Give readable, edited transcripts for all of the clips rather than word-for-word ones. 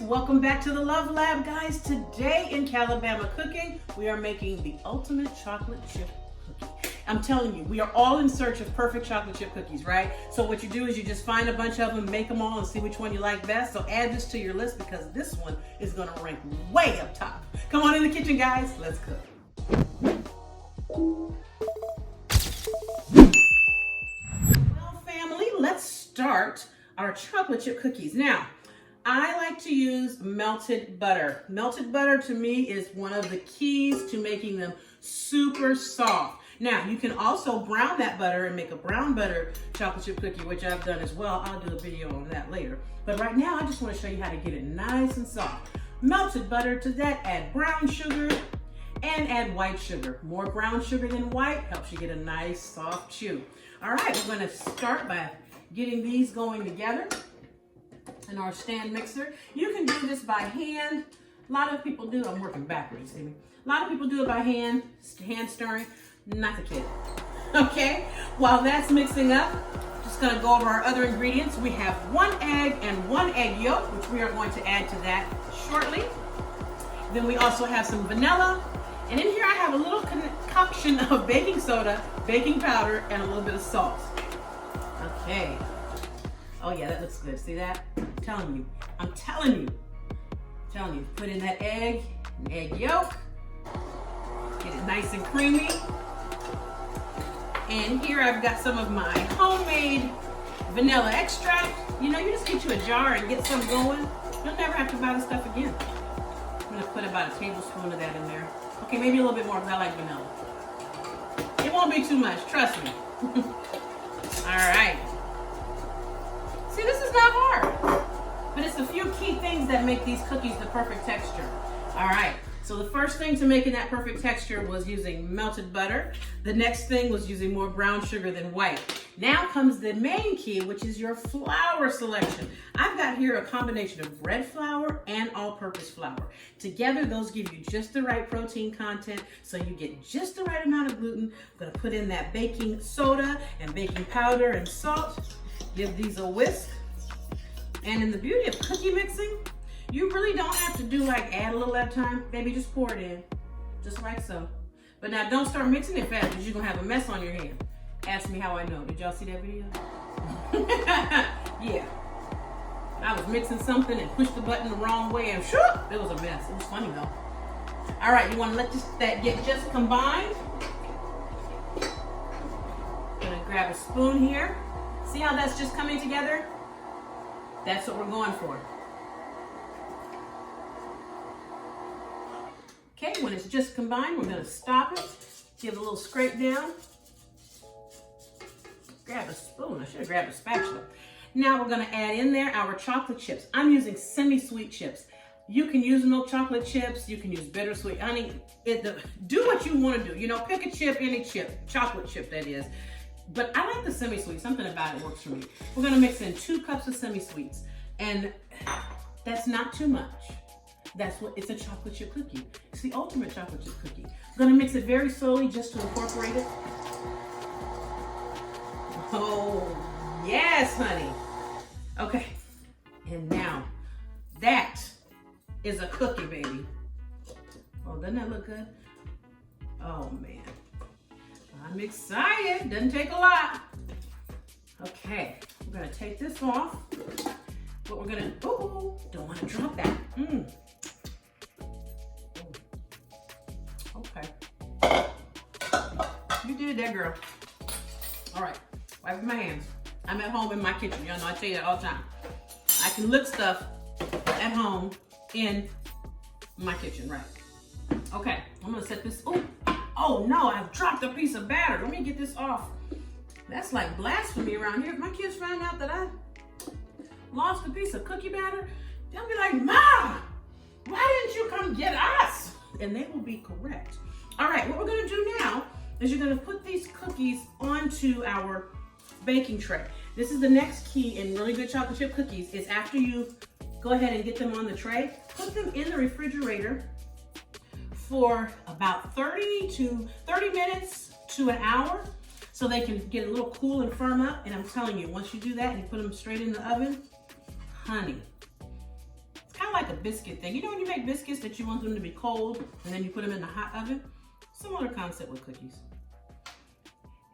welcome back to the Love Lab, guys. Today in Calabama Cooking, we are making the ultimate chocolate chip cookie. I'm telling you, we are all in search of perfect chocolate chip cookies, right? So what you do is you just find a bunch of them, make them all, and see which one you like best. So add this to your list because this one is gonna rank way up top. Come on in the kitchen, guys. Let's cook. Well, family, let's start our chocolate chip cookies. Now, I like to use melted butter. Melted butter to me is one of the keys to making them super soft. Now, you can also brown that butter and make a brown butter chocolate chip cookie, which I've done as well. I'll do a video on that later. But right now, I just want to show you how to get it nice and soft. Melted butter, to that add brown sugar and add white sugar. More brown sugar than white helps you get a nice soft chew. All right, we're going to start by getting these going together in our stand mixer. You can do this by hand. A lot of people do. I'm working backwards, see me? A lot of people do it by hand stirring. Not the kid. Okay, while that's mixing up, just gonna go over our other ingredients. We have 1 egg and 1 egg yolk, which we are going to add to that shortly. Then we also have some vanilla. And in here I have a little concoction of baking soda, baking powder, and a little bit of salt. Okay. Oh yeah, that looks good. See that? I'm telling you. Put in that egg and egg yolk. Get it nice and creamy. And here I've got some of my homemade vanilla extract. You know, you just get you a jar and get some going. You'll never have to buy the stuff again. I'm gonna put about a tablespoon of that in there. Okay, maybe a little bit more because I like vanilla. It won't be too much, trust me. All right. See, this is not hard, but it's a few key things that make these cookies the perfect texture. All right, so the first thing to making that perfect texture was using melted butter. The next thing was using more brown sugar than white. Now comes the main key, which is your flour selection. I've got here a combination of bread flour and all-purpose flour. Together, those give you just the right protein content, so you get just the right amount of gluten. I'm gonna put in that baking soda and baking powder and salt. Give these a whisk. And in the beauty of cookie mixing, you really don't have to do like add a little at a time. Baby, just pour it in, just like so. But now don't start mixing it fast because you're gonna have a mess on your hand. Ask me how I know. Did y'all see that video? Yeah. I was mixing something and pushed the button the wrong way and shoop, it was a mess. It was funny though. All right, you wanna let that get just combined. Gonna grab a spoon here. See how that's just coming together? That's what we're going for. Okay, when it's just combined, we're gonna stop it. Give it a little scrape down. Grab a spoon, I should have grabbed a spatula. Now we're gonna add in there our chocolate chips. I'm using semi-sweet chips. You can use milk chocolate chips, you can use bittersweet honey. Do what you wanna do. You know, pick a chip, any chip, chocolate chip that is. But I like the semi-sweet, something about it works for me. We're gonna mix in 2 cups of semi-sweets. And that's not too much. It's a chocolate chip cookie. It's the ultimate chocolate chip cookie. I'm gonna mix it very slowly just to incorporate it. Oh, yes, honey. Okay, and now that is a cookie, baby. Oh, doesn't that look good? Oh man, I'm excited. Doesn't take a lot. Okay, we're gonna take this off. But we're gonna, don't wanna drop that. Okay. You did that, girl. All right, wipe my hands. I'm at home in my kitchen. Y'all know I tell you that all the time. I can lick stuff at home in my kitchen, right? Okay, I'm gonna set this, oh no, I've dropped a piece of batter. Let me get this off. That's like blasphemy around here. If my kids find out that I lost a piece of cookie batter, they'll be like, Mom, why didn't you come get us? And they will be correct. All right, what we're gonna do now is you're gonna put these cookies onto our baking tray. This is the next key in really good chocolate chip cookies, is after you go ahead and get them on the tray, put them in the refrigerator for about 30 minutes to an hour so they can get a little cool and firm up. And I'm telling you, once you do that and you put them straight in the oven, honey, it's kind of like like a biscuit thing. You know when you make biscuits that you want them to be cold and then you put them in the hot oven? Similar concept with cookies.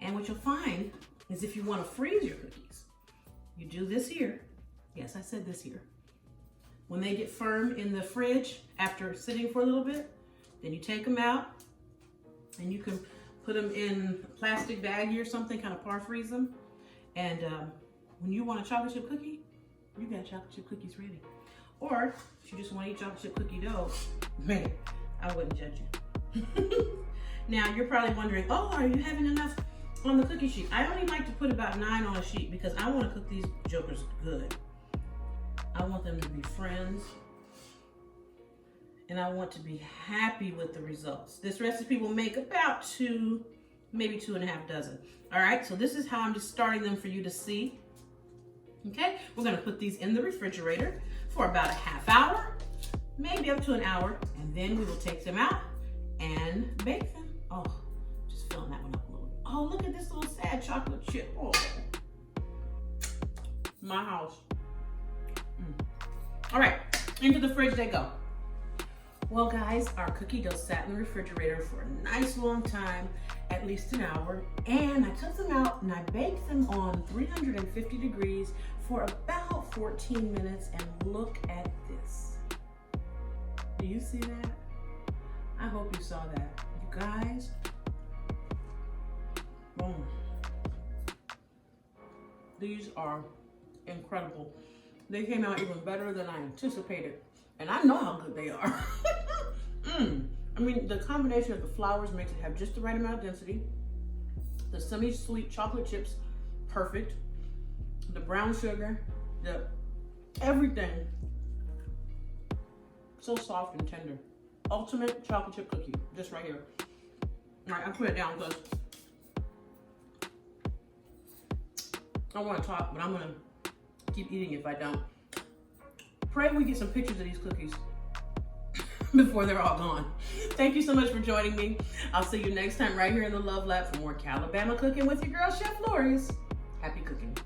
And what you'll find is if you want to freeze your cookies, you do this here. Yes, I said this here. When they get firm in the fridge after sitting for a little bit, then you take them out and you can put them in a plastic baggie or something, kind of par freeze them. And when you want a chocolate chip cookie, you got chocolate chip cookies ready. Or if you just want to eat chocolate chip cookie dough, man, I wouldn't judge you. Now you're probably wondering, oh, are you having enough on the cookie sheet? I only like to put about 9 on a sheet because I want to cook these jokers good. I want them to be friends, and I want to be happy with the results. This recipe will make about 2, maybe 2.5 dozen. All right, so this is how I'm just starting them for you to see. Okay, we're gonna put these in the refrigerator for about a half hour, maybe up to an hour, and then we will take them out and bake them. Oh, just filling that one up a little. Oh, look at this little sad chocolate chip. Oh, my house. All right, into the fridge they go. Well, guys, our cookie dough sat in the refrigerator for a nice long time, at least an hour, and I took them out and I baked them on 350 degrees for about 14 minutes, and look at this. Do you see that? I hope you saw that. You guys, boom. These are incredible. They came out even better than I anticipated. And I know how good they are. I mean, the combination of the flours makes it have just the right amount of density. The semi-sweet chocolate chips, perfect. The brown sugar, everything. So soft and tender. Ultimate chocolate chip cookie, just right here. All right, I put it down because I want to talk, but I'm gonna keep eating if I don't. Pray we get some pictures of these cookies before they're all gone. Thank you so much for joining me. I'll see you next time right here in the Love Lab for more Calabama cooking with your girl, Chef Lorious. Happy cooking.